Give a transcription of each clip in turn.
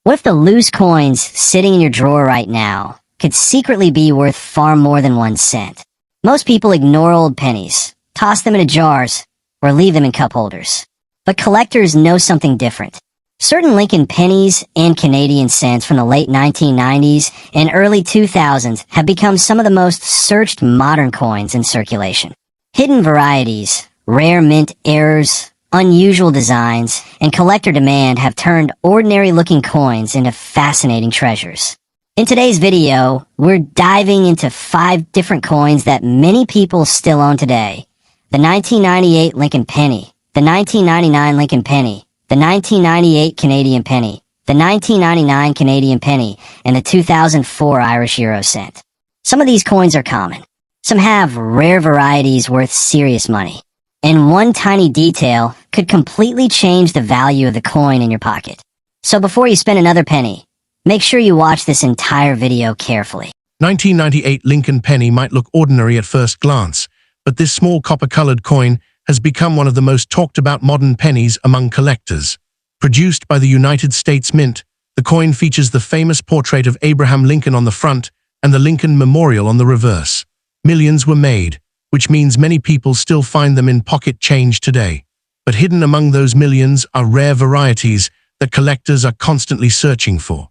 What if the loose coins sitting in your drawer right now could secretly be worth far more than 1 cent? Most people ignore old pennies, toss them into jars, or leave them in cup holders. But collectors know something different. Certain Lincoln pennies and Canadian cents from the late 1990s and early 2000s have become some of the most searched modern coins in circulation. Hidden varieties, rare mint errors, unusual designs, and collector demand have turned ordinary-looking coins into fascinating treasures. In today's video, we're diving into 5 different coins that many people still own today. The 1998 Lincoln penny, the 1999 Lincoln penny, the 1998 Canadian penny, the 1999 Canadian penny, and the 2004 Irish euro cent. Some of these coins are common. Some have rare varieties worth serious money. And one tiny detail could completely change the value of the coin in your pocket. So before you spend another penny, make sure you watch this entire video carefully. 1998 Lincoln penny might look ordinary at first glance, but this small copper-colored coin has become one of the most talked-about modern pennies among collectors. Produced by the United States Mint, the coin features the famous portrait of Abraham Lincoln on the front and the Lincoln Memorial on the reverse. Millions were made, which means many people still find them in pocket change today. But hidden among those millions are rare varieties that collectors are constantly searching for.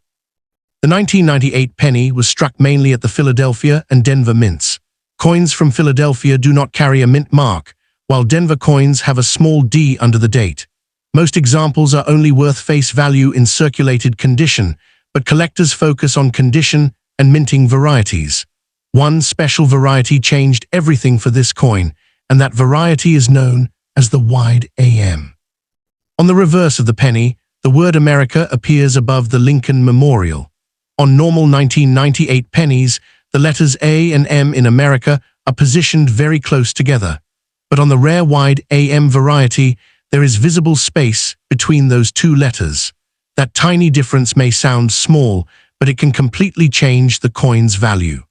The 1998 penny was struck mainly at the Philadelphia and Denver mints. Coins from Philadelphia do not carry a mint mark, while Denver coins have a small D under the date. Most examples are only worth face value in circulated condition, but collectors focus on condition and minting varieties. One special variety changed everything for this coin, and that variety is known as the wide AM. On the reverse of the penny, the word America appears above the Lincoln Memorial. On normal 1998 pennies, the letters A and M in America are positioned very close together. But on the rare wide AM variety, there is visible space between those two letters. That tiny difference may sound small, but it can completely change the coin's value.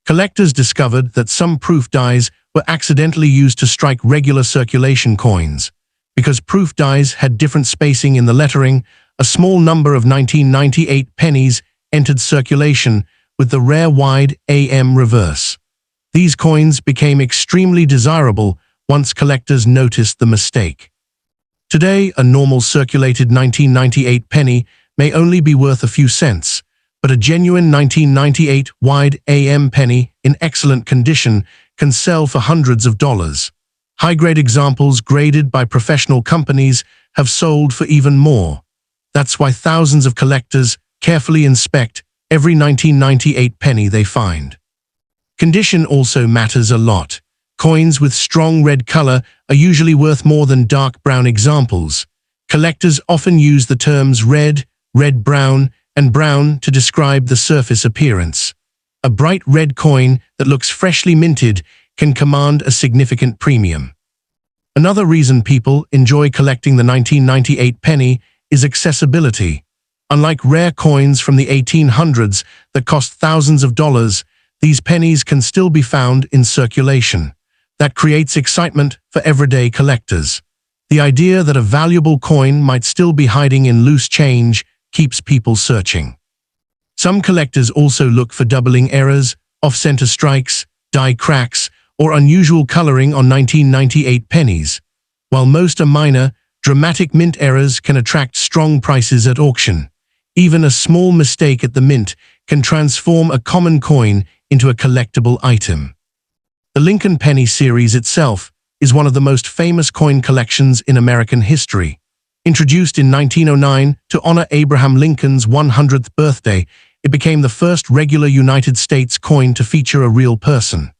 Collectors discovered that some proof dies were accidentally used to strike regular circulation coins. Because proof dies had different spacing in the lettering, a small number of 1998 pennies entered circulation with the rare wide AM reverse. These coins became extremely desirable once collectors noticed the mistake. Today, a normal circulated 1998 penny may only be worth a few cents, but a genuine 1998 wide AM penny in excellent condition can sell for hundreds of dollars. High-grade examples graded by professional companies have sold for even more. That's why thousands of collectors carefully inspect every 1998 penny they find. Condition also matters a lot. Coins with strong red color are usually worth more than dark brown examples. Collectors often use the terms red, red-brown, and brown to describe the surface appearance. A bright red coin that looks freshly minted can command a significant premium. Another reason people enjoy collecting the 1998 penny is accessibility. Unlike rare coins from the 1800s that cost thousands of dollars, these pennies can still be found in circulation. That creates excitement for everyday collectors. The idea that a valuable coin might still be hiding in loose change keeps people searching. Some collectors also look for doubling errors, off-center strikes, die cracks, or unusual coloring on 1998 pennies. While most are minor, dramatic mint errors can attract strong prices at auction. Even a small mistake at the mint can transform a common coin into a collectible item. The Lincoln penny series itself is one of the most famous coin collections in American history. Introduced in 1909 to honor Abraham Lincoln's 100th birthday, it became the first regular United States coin to feature a real person.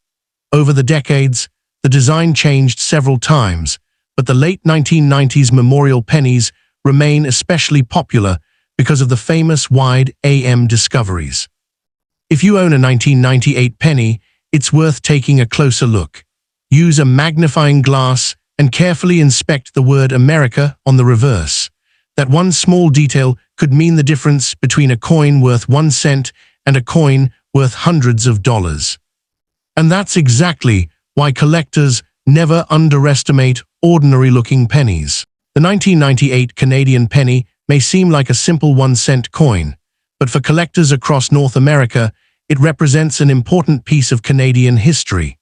Over the decades, the design changed several times, but the late 1990s memorial pennies remain especially popular because of the famous wide AM discoveries. If you own a 1998 penny, it's worth taking a closer look. Use a magnifying glass and carefully inspect the word America on the reverse. That one small detail could mean the difference between a coin worth 1 cent and a coin worth hundreds of dollars. And that's exactly why collectors never underestimate ordinary-looking pennies. The 1998 Canadian penny may seem like a simple 1-cent coin, but for collectors across North America, it represents an important piece of Canadian history.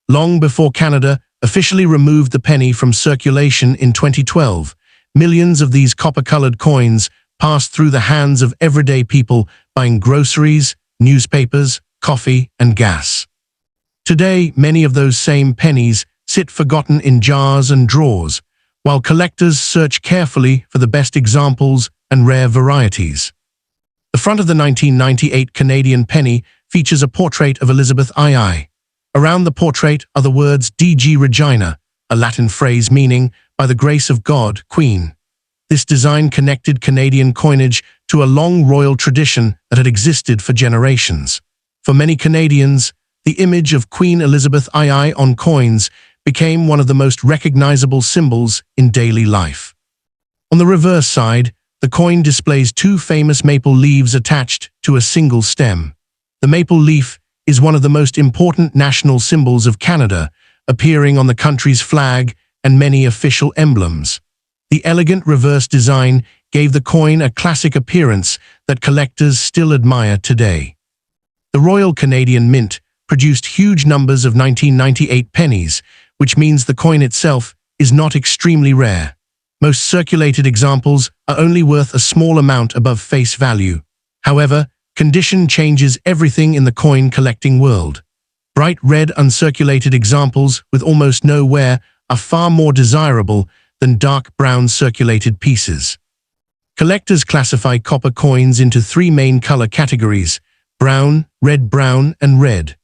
Long before Canada officially removed the penny from circulation in 2012, millions of these copper-colored coins passed through the hands of everyday people buying groceries, newspapers, coffee, and gas. Today, many of those same pennies sit forgotten in jars and drawers, while collectors search carefully for the best examples and rare varieties. The front of the 1998 Canadian penny features a portrait of Elizabeth II. Around the portrait are the words DG Regina, a Latin phrase meaning, by the grace of God, Queen. This design connected Canadian coinage to a long royal tradition that had existed for generations. For many Canadians, the image of Queen Elizabeth II on coins became one of the most recognizable symbols in daily life. On the reverse side, the coin displays two famous maple leaves attached to a single stem. The maple leaf is one of the most important national symbols of Canada, appearing on the country's flag and many official emblems. The elegant reverse design gave the coin a classic appearance that collectors still admire today. The Royal Canadian Mint produced huge numbers of 1998 pennies, which means the coin itself is not extremely rare. Most circulated examples are only worth a small amount above face value. However, condition changes everything in the coin collecting world. Bright red uncirculated examples with almost no wear are far more desirable than dark brown circulated pieces. Collectors classify copper coins into three main color categories: brown, and red.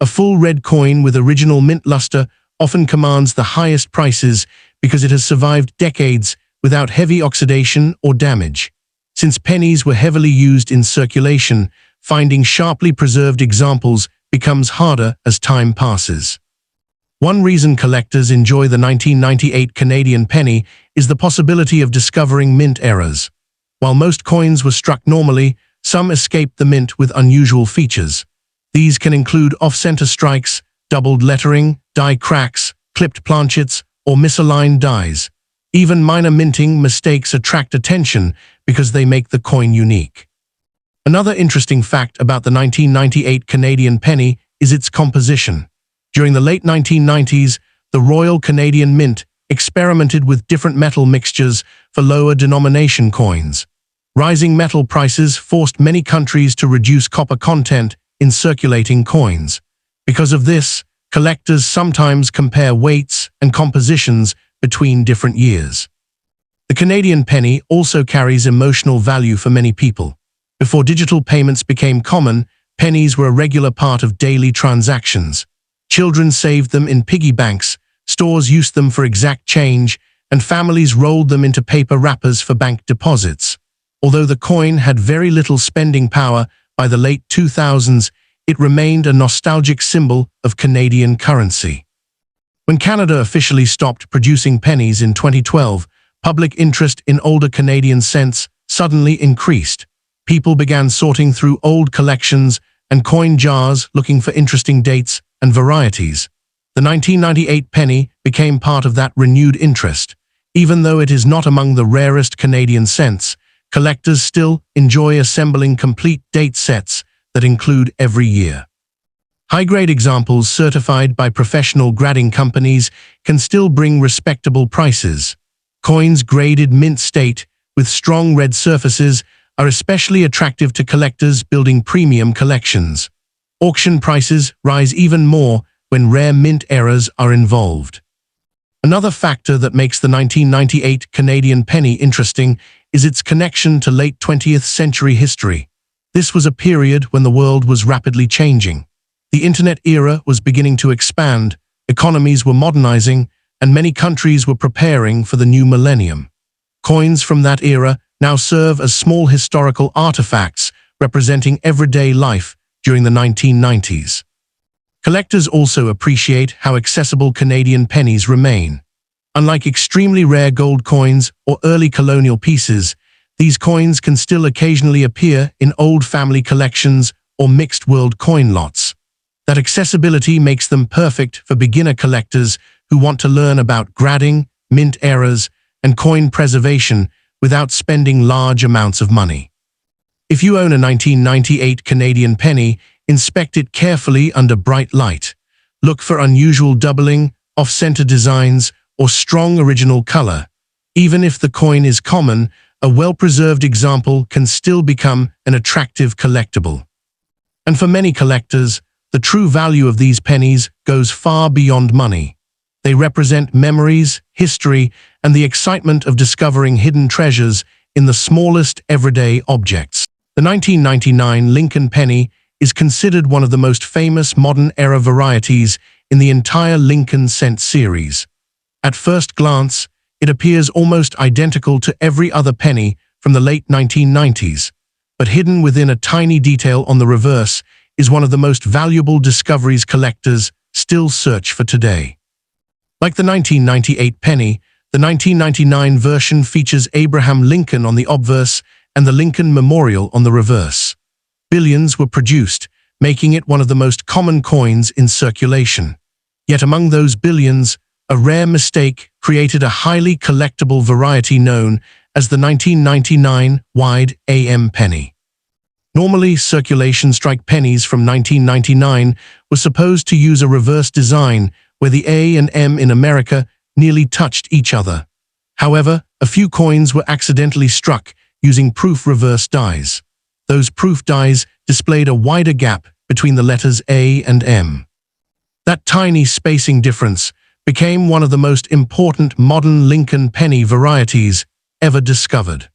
A full red coin with original mint luster often commands the highest prices because it has survived decades without heavy oxidation or damage. Since pennies were heavily used in circulation, finding sharply preserved examples becomes harder as time passes. One reason collectors enjoy the 1998 Canadian penny is the possibility of discovering mint errors. While most coins were struck normally, some escaped the mint with unusual features. These can include off-center strikes, doubled lettering, die cracks, clipped planchets, or misaligned dies. Even minor minting mistakes attract attention because they make the coin unique. Another interesting fact about the 1998 Canadian penny is its composition. During the late 1990s, the Royal Canadian Mint experimented with different metal mixtures for lower denomination coins. Rising metal prices forced many countries to reduce copper content in circulating coins. Because of this, collectors sometimes compare weights and compositions between different years. The Canadian penny also carries emotional value for many people. Before digital payments became common, pennies were a regular part of daily transactions. Children saved them in piggy banks, stores used them for exact change, and families rolled them into paper wrappers for bank deposits. Although the coin had very little spending power by the late 2000s, it remained a nostalgic symbol of Canadian currency. When Canada officially stopped producing pennies in 2012, public interest in older Canadian cents suddenly increased. People began sorting through old collections and coin jars looking for interesting dates and varieties. The 1998 penny became part of that renewed interest. Even though it is not among the rarest Canadian cents, collectors still enjoy assembling complete date sets that include every year. High-grade examples certified by professional grading companies can still bring respectable prices. Coins graded mint state with strong red surfaces are especially attractive to collectors building premium collections. Auction prices rise even more when rare mint errors are involved. Another factor that makes the 1998 Canadian penny interesting is its connection to late 20th century history. This was a period when the world was rapidly changing. The internet era was beginning to expand, economies were modernizing, and many countries were preparing for the new millennium. Coins from that era now serve as small historical artifacts representing everyday life during the 1990s. Collectors also appreciate how accessible Canadian pennies remain. Unlike extremely rare gold coins or early colonial pieces, these coins can still occasionally appear in old family collections or mixed world coin lots. That accessibility makes them perfect for beginner collectors who want to learn about grading, mint errors, and coin preservation without spending large amounts of money. If you own a 1998 Canadian penny, inspect it carefully under bright light. Look for unusual doubling, off-center designs, or strong original color. Even if the coin is common, a well-preserved example can still become an attractive collectible. And for many collectors, the true value of these pennies goes far beyond money. They represent memories, history, and the excitement of discovering hidden treasures in the smallest everyday objects. The 1999 Lincoln penny is considered one of the most famous modern-era varieties in the entire Lincoln cent series. At first glance, it appears almost identical to every other penny from the late 1990s, but hidden within a tiny detail on the reverse is one of the most valuable discoveries collectors still search for today. Like the 1998 penny, the 1999 version features Abraham Lincoln on the obverse and the Lincoln Memorial on the reverse. Billions were produced, making it one of the most common coins in circulation. Yet among those billions, a rare mistake created a highly collectible variety known as the 1999 wide AM penny. Normally, circulation strike pennies from 1999 were supposed to use a reverse design where the A and M in America nearly touched each other. However, a few coins were accidentally struck using proof reverse dies. Those proof dies displayed a wider gap between the letters A and M. That tiny spacing difference became one of the most important modern Lincoln penny varieties ever discovered.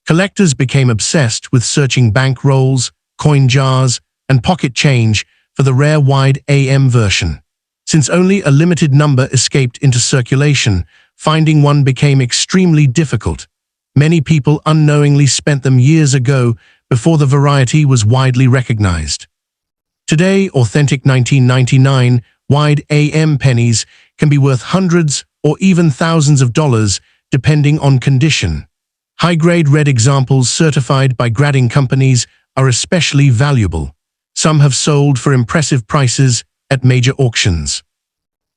Collectors became obsessed with searching bank rolls, coin jars, and pocket change for the rare wide AM version. Since only a limited number escaped into circulation, finding one became extremely difficult. Many people unknowingly spent them years ago before the variety was widely recognized. Today, authentic 1999 wide AM pennies can be worth hundreds or even thousands of dollars depending on condition. High-grade red examples certified by grading companies are especially valuable. Some have sold for impressive prices at major auctions.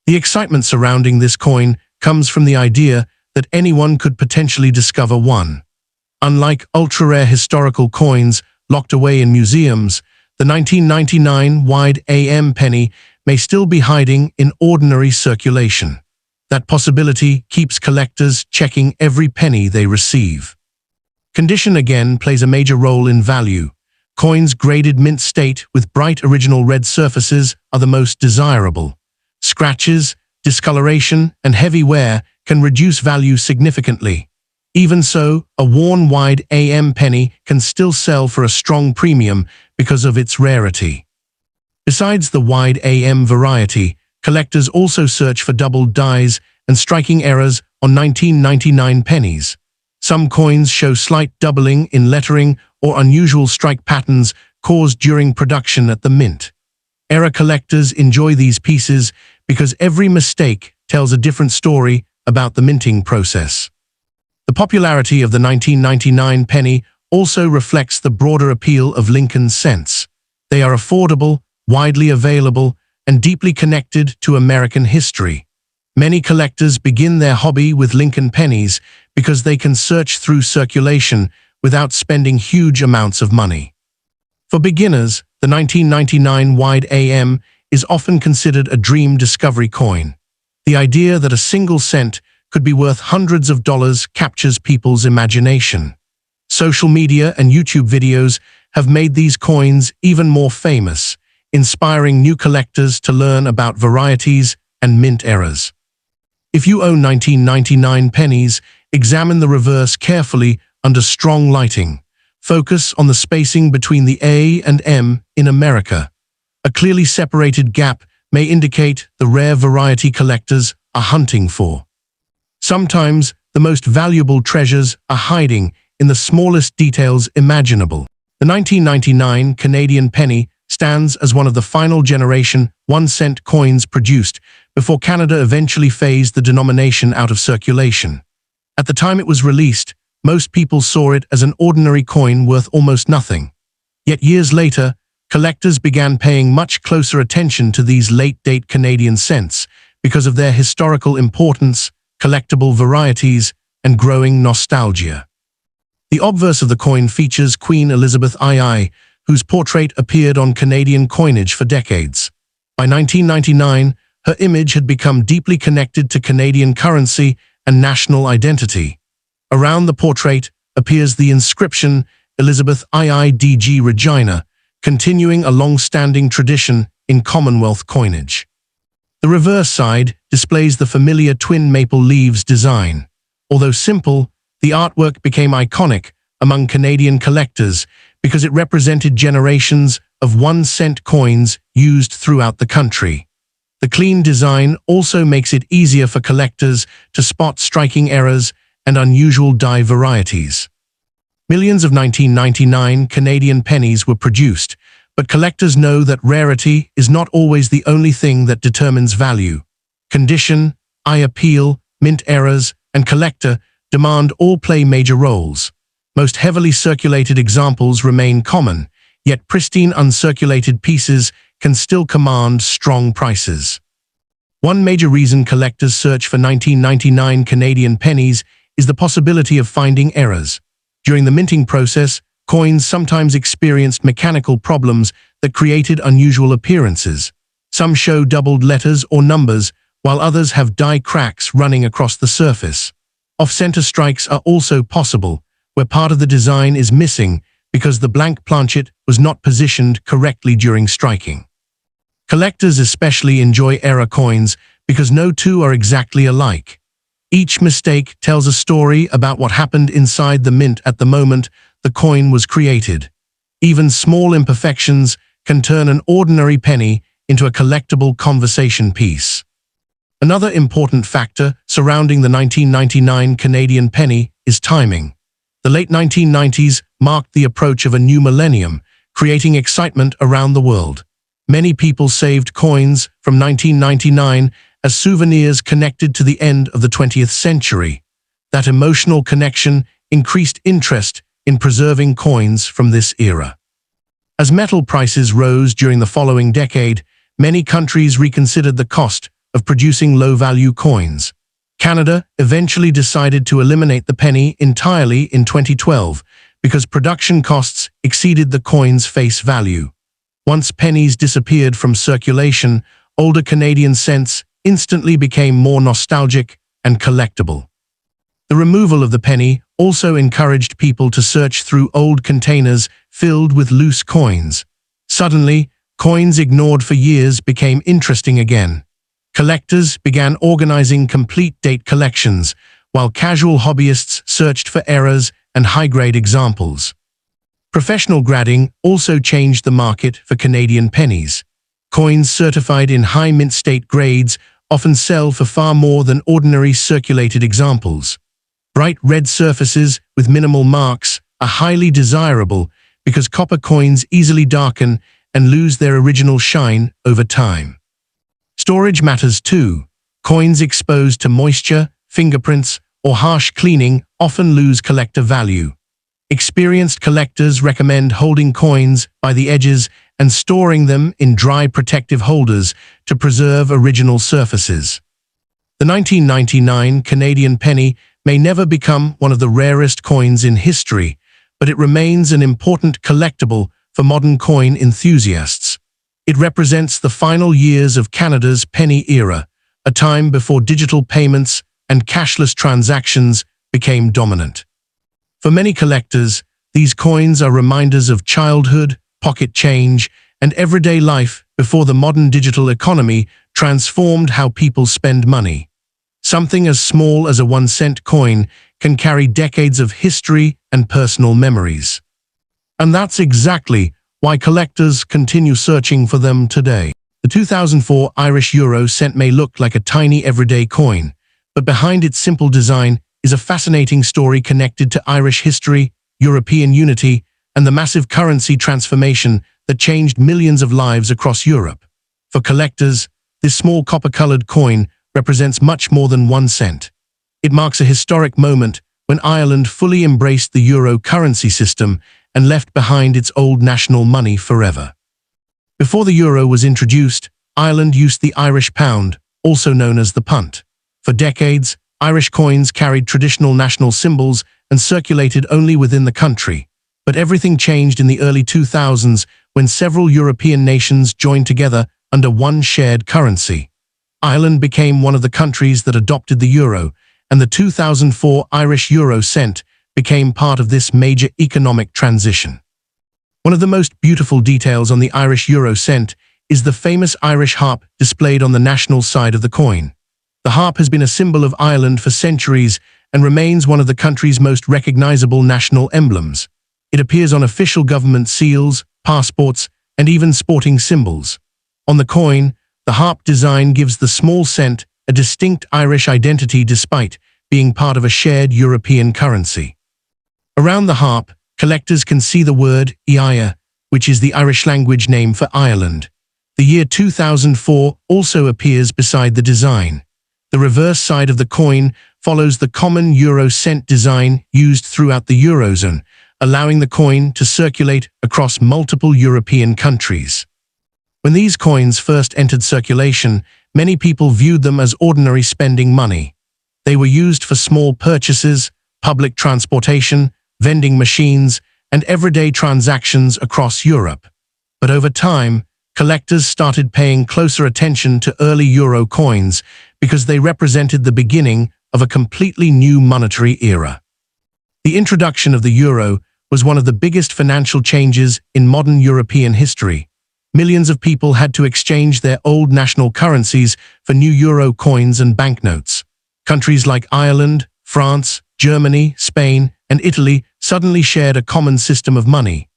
The excitement surrounding this coin comes from the idea that anyone could potentially discover one. Unlike ultra-rare historical coins locked away in museums, the 1999 wide AM penny may still be hiding in ordinary circulation. That possibility keeps collectors checking every penny they receive. Condition again plays a major role in value. Coins graded mint state with bright original red surfaces are the most desirable. Scratches, discoloration, and heavy wear can reduce value significantly. Even so, a worn wide AM penny can still sell for a strong premium because of its rarity. Besides the wide AM variety, collectors also search for doubled dies and striking errors on 1999 pennies. Some coins show slight doubling in lettering or unusual strike patterns caused during production at the mint. Error collectors enjoy these pieces because every mistake tells a different story about the minting process. The popularity of the 1999 penny also reflects the broader appeal of Lincoln cents. They are affordable, widely available, and deeply connected to American history. Many collectors begin their hobby with Lincoln pennies because they can search through circulation without spending huge amounts of money. For beginners, the 1999 wide AM is often considered a dream discovery coin. The idea that a single cent could be worth hundreds of dollars captures people's imagination. Social media and YouTube videos have made these coins even more famous, inspiring new collectors to learn about varieties and mint eras. If you own 1999 pennies, examine the reverse carefully under strong lighting. Focus on the spacing between the A and M in America. A clearly separated gap may indicate the rare variety collectors are hunting for. Sometimes, the most valuable treasures are hiding in the smallest details imaginable. The 1999 Canadian penny stands as one of the final generation 1-cent coins produced before Canada eventually phased the denomination out of circulation. At the time it was released, most people saw it as an ordinary coin worth almost nothing. Yet years later, collectors began paying much closer attention to these late-date Canadian cents because of their historical importance, collectible varieties, and growing nostalgia. The obverse of the coin features Queen Elizabeth II, whose portrait appeared on Canadian coinage for decades. By 1999, her image had become deeply connected to Canadian currency and national identity. Around the portrait appears the inscription Elizabeth IIDG Regina, continuing a long-standing tradition in Commonwealth coinage. The reverse side displays the familiar twin maple leaves design. Although simple, the artwork became iconic among Canadian collectors because it represented generations of 1-cent coins used throughout the country. The clean design also makes it easier for collectors to spot striking errors and unusual die varieties. Millions of 1999 Canadian pennies were produced, but collectors know that rarity is not always the only thing that determines value. Condition, eye appeal, mint errors, and collector demand all play major roles. Most heavily circulated examples remain common, yet pristine uncirculated pieces can still command strong prices. One major reason collectors search for 1999 Canadian pennies is the possibility of finding errors. During the minting process, coins sometimes experienced mechanical problems that created unusual appearances. Some show doubled letters or numbers, while others have die cracks running across the surface. Off-center strikes are also possible, where part of the design is missing because the blank planchet was not positioned correctly during striking. Collectors especially enjoy error coins because no two are exactly alike. Each mistake tells a story about what happened inside the mint at the moment the coin was created. Even small imperfections can turn an ordinary penny into a collectible conversation piece. Another important factor surrounding the 1999 Canadian penny is timing. The late 1990s marked the approach of a new millennium, creating excitement around the world. Many people saved coins from 1999 as souvenirs connected to the end of the 20th century. That emotional connection increased interest in preserving coins from this era. As metal prices rose during the following decade, many countries reconsidered the cost of producing low-value coins. Canada eventually decided to eliminate the penny entirely in 2012 because production costs exceeded the coin's face value. Once pennies disappeared from circulation, older Canadian cents instantly became more nostalgic and collectible. The removal of the penny also encouraged people to search through old containers filled with loose coins. Suddenly, coins ignored for years became interesting again. Collectors began organizing complete date collections, while casual hobbyists searched for errors and high-grade examples. Professional grading also changed the market for Canadian pennies. Coins certified in high mint state grades often sell for far more than ordinary circulated examples. Bright red surfaces with minimal marks are highly desirable because copper coins easily darken and lose their original shine over time. Storage matters too. Coins exposed to moisture, fingerprints, or harsh cleaning often lose collector value. Experienced collectors recommend holding coins by the edges and storing them in dry protective holders to preserve original surfaces. The 1999 Canadian penny may never become one of the rarest coins in history, but it remains an important collectible for modern coin enthusiasts. It represents the final years of Canada's penny era, a time before digital payments and cashless transactions became dominant. For many collectors, these coins are reminders of childhood, pocket change, and everyday life before the modern digital economy transformed how people spend money. Something as small as a 1-cent coin can carry decades of history and personal memories. And that's exactly why collectors continue searching for them today. The 2004 Irish euro cent may look like a tiny everyday coin, but behind its simple design is a fascinating story connected to Irish history, European unity, and the massive currency transformation that changed millions of lives across Europe. For collectors, this small copper-colored coin represents much more than 1 cent. It marks a historic moment when Ireland fully embraced the euro currency system and left behind its old national money forever. Before the euro was introduced, Ireland used the Irish pound, also known as the punt. For decades, Irish coins carried traditional national symbols and circulated only within the country. But everything changed in the early 2000s when several European nations joined together under one shared currency. Ireland became one of the countries that adopted the euro, and the 2004 Irish euro cent became part of this major economic transition. One of the most beautiful details on the Irish euro cent is the famous Irish harp displayed on the national side of the coin. The harp has been a symbol of Ireland for centuries and remains one of the country's most recognizable national emblems. It appears on official government seals, passports, and even sporting symbols. On the coin, the harp design gives the small cent a distinct Irish identity despite being part of a shared European currency. Around the harp, collectors can see the word Iarra, which is the Irish language name for Ireland. The year 2004 also appears beside the design. The reverse side of the coin follows the common euro cent design used throughout the Eurozone, allowing the coin to circulate across multiple European countries. When these coins first entered circulation, many people viewed them as ordinary spending money. They were used for small purchases, public transportation, vending machines, and everyday transactions across Europe. But over time, collectors started paying closer attention to early euro coins because they represented the beginning of a completely new monetary era. The introduction of the euro was one of the biggest financial changes in modern European history. Millions of people had to exchange their old national currencies for new euro coins and banknotes. Countries like Ireland, France, Germany, Spain, and Italy suddenly shared a common system of money.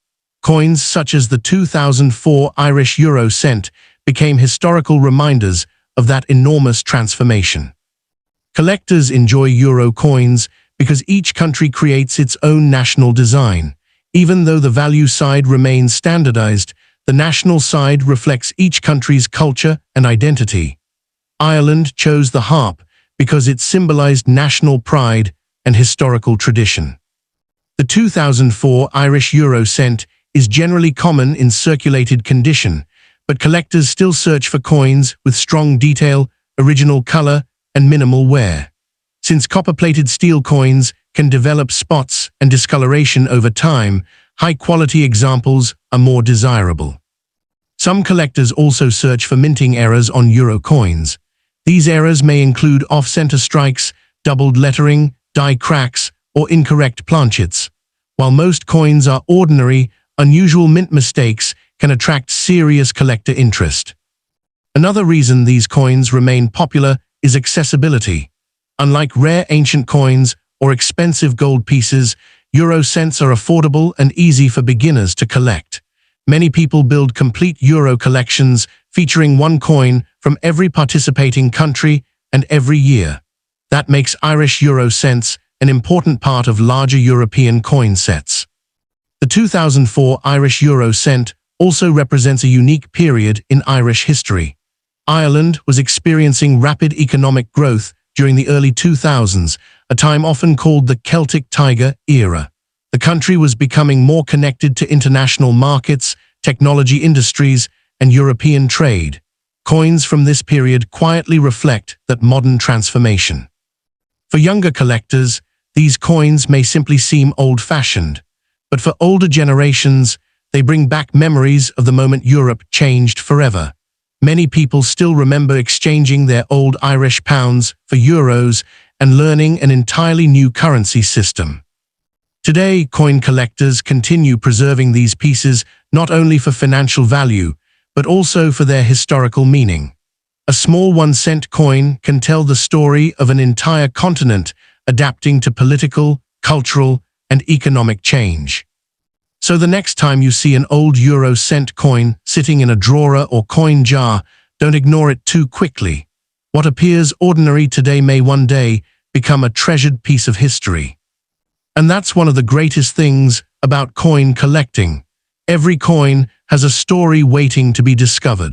Coins such as the 2004 Irish euro cent became historical reminders of that enormous transformation. Collectors enjoy euro coins because each country creates its own national design. Even though the value side remains standardized, the national side reflects each country's culture and identity. Ireland chose the harp because it symbolized national pride and historical tradition. The 2004 Irish euro cent is generally common in circulated condition, but collectors still search for coins with strong detail, original color, and minimal wear. Since copper-plated steel coins can develop spots and discoloration over time, high-quality examples are more desirable. Some collectors also search for minting errors on euro coins. These errors may include off-center strikes, doubled lettering, die cracks, or incorrect planchets. While most coins are ordinary, unusual mint mistakes can attract serious collector interest. Another reason these coins remain popular is accessibility. Unlike rare ancient coins or expensive gold pieces, euro cents are affordable and easy for beginners to collect. Many people build complete euro collections featuring one coin from every participating country and every year. That makes Irish euro cents an important part of larger European coin sets. The 2004 Irish euro cent also represents a unique period in Irish history. Ireland was experiencing rapid economic growth during the early 2000s, a time often called the Celtic Tiger era. The country was becoming more connected to international markets, technology industries, and European trade. Coins from this period quietly reflect that modern transformation. For younger collectors, these coins may simply seem old-fashioned, but for older generations, they bring back memories of the moment Europe changed forever. Many people still remember exchanging their old Irish pounds for euros and learning an entirely new currency system. Today, coin collectors continue preserving these pieces not only for financial value, but also for their historical meaning. A small 1-cent coin can tell the story of an entire continent adapting to political, cultural, and economic change. So the next time you see an old euro cent coin sitting in a drawer or coin jar, don't ignore it too quickly. What appears ordinary today may one day become a treasured piece of history. And that's one of the greatest things about coin collecting. Every coin has a story waiting to be discovered.